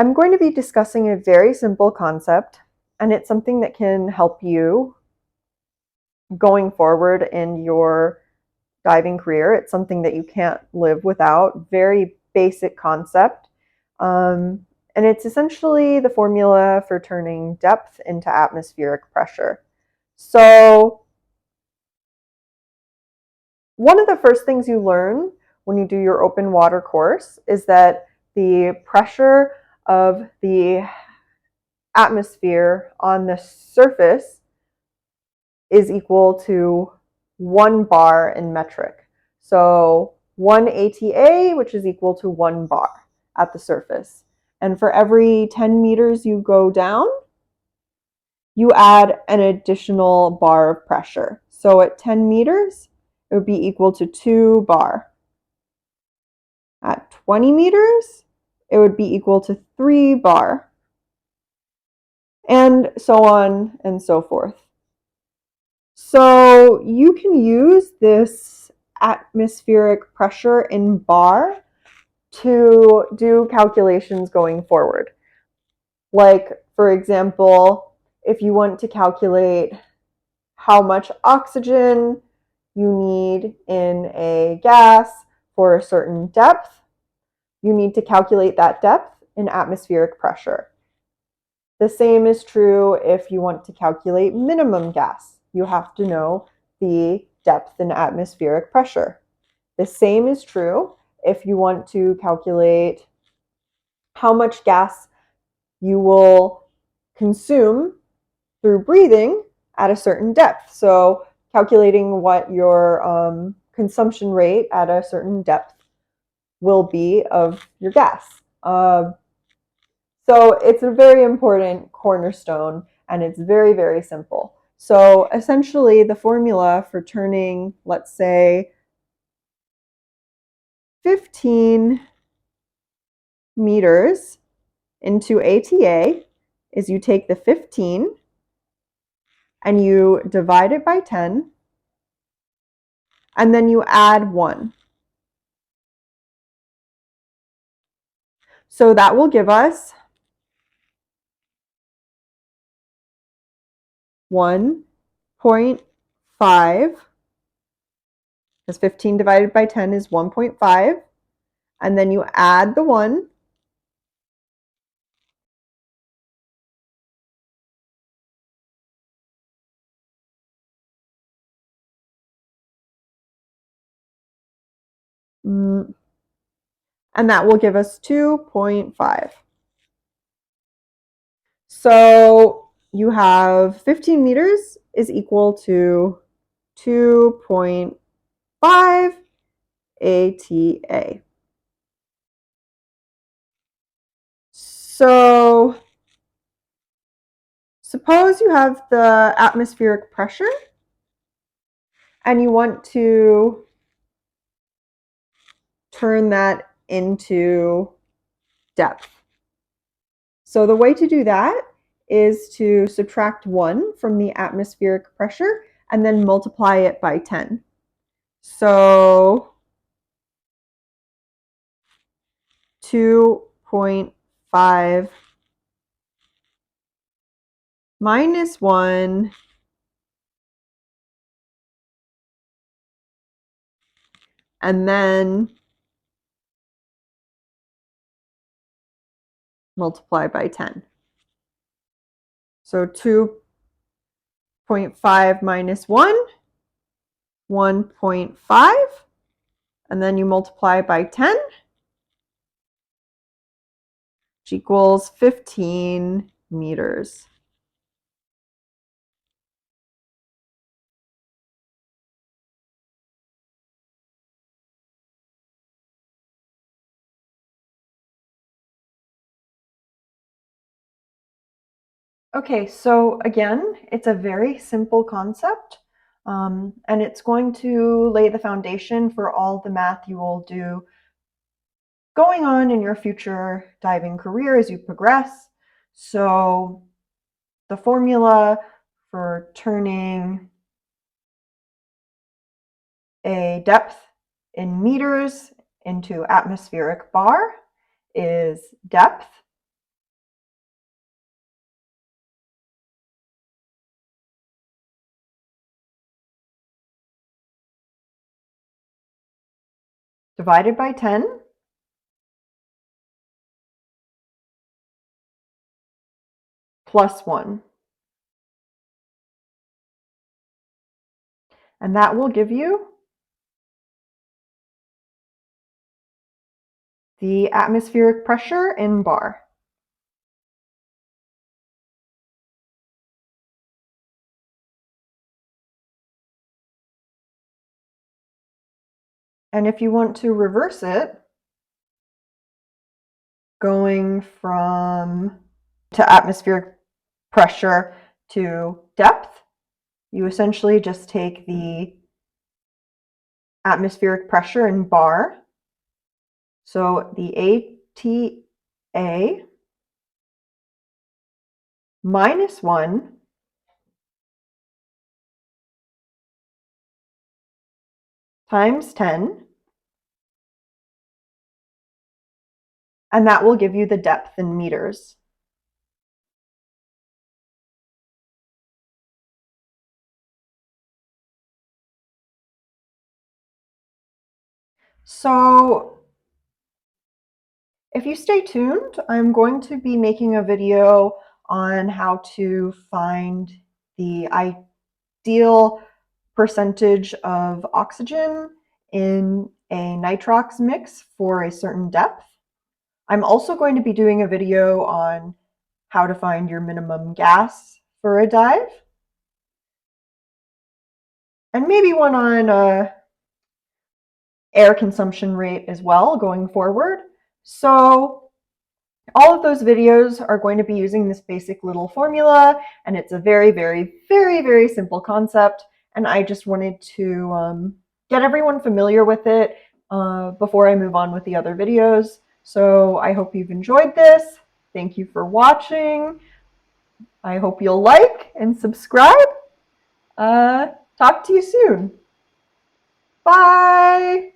I'm going to be discussing a very simple concept, and it's something that can help you going forward in your diving career. It's something that you can't live without. Very basic concept. And it's essentially the formula for turning depth into atmospheric pressure. So, one of the first things you learn when you do your open water course is that the pressure of the atmosphere on the surface is equal to 1 bar in metric. So 1 ATA, which is equal to 1 bar at the surface. And for every 10 meters you go down, you add an additional bar of pressure. So at 10 meters, it would be equal to 2 bar. At 20 meters, it would be equal to 3 bar. And so on and so forth. So you can use this atmospheric pressure in bar to do calculations going forward. Like, for example, if you want to calculate how much oxygen you need in a gas for a certain depth, you need to calculate that depth in atmospheric pressure. The same is true if you want to calculate minimum gas. You have to know the depth in atmospheric pressure. The same is true if you want to calculate how much gas you will consume through breathing at a certain depth. So calculating what your consumption rate at a certain depth will be of your gas. So it's a very important cornerstone, and it's very, very simple. So essentially the formula for turning, let's say, 15 meters into ATA is you take the 15 and you divide it by 10, and then you add 1. So that will give us 1.5, because 15 divided by 10 is 1.5, and then you add the 1, and that will give us 2.5. So you have 15 meters is equal to 2.5 ATA. So suppose you have the atmospheric pressure and you want to turn that into depth. So the way to do that is to subtract 1 from the atmospheric pressure and then multiply it by 10. So 2.5 minus 1 and then multiply by 10. So 2.5 minus 1, 1.5, and then you multiply by 10, which equals 15 meters. Okay, so again, it's a very simple concept, and it's going to lay the foundation for all the math you will do going on in your future diving career as you progress. So the formula for turning a depth in meters into atmospheric bar is depth divided by 10 plus 1. And that will give you the atmospheric pressure in bar. And if you want to reverse it, going from to atmospheric pressure to depth, you essentially just take the atmospheric pressure in bar. So the ATA minus 1 times 10, and that will give you the depth in meters. So if you stay tuned, I'm going to be making a video on how to find the ideal percentage of oxygen in a nitrox mix for a certain depth. I'm also going to be doing a video on how to find your minimum gas for a dive, and maybe one on air consumption rate as well going forward. So all of those videos are going to be using this basic little formula, and it's a very, very, very, very simple concept, and I just wanted to get everyone familiar with it before I move on with the other videos. So I hope you've enjoyed this. Thank you for watching. I hope you'll like and subscribe. Talk to you soon. Bye!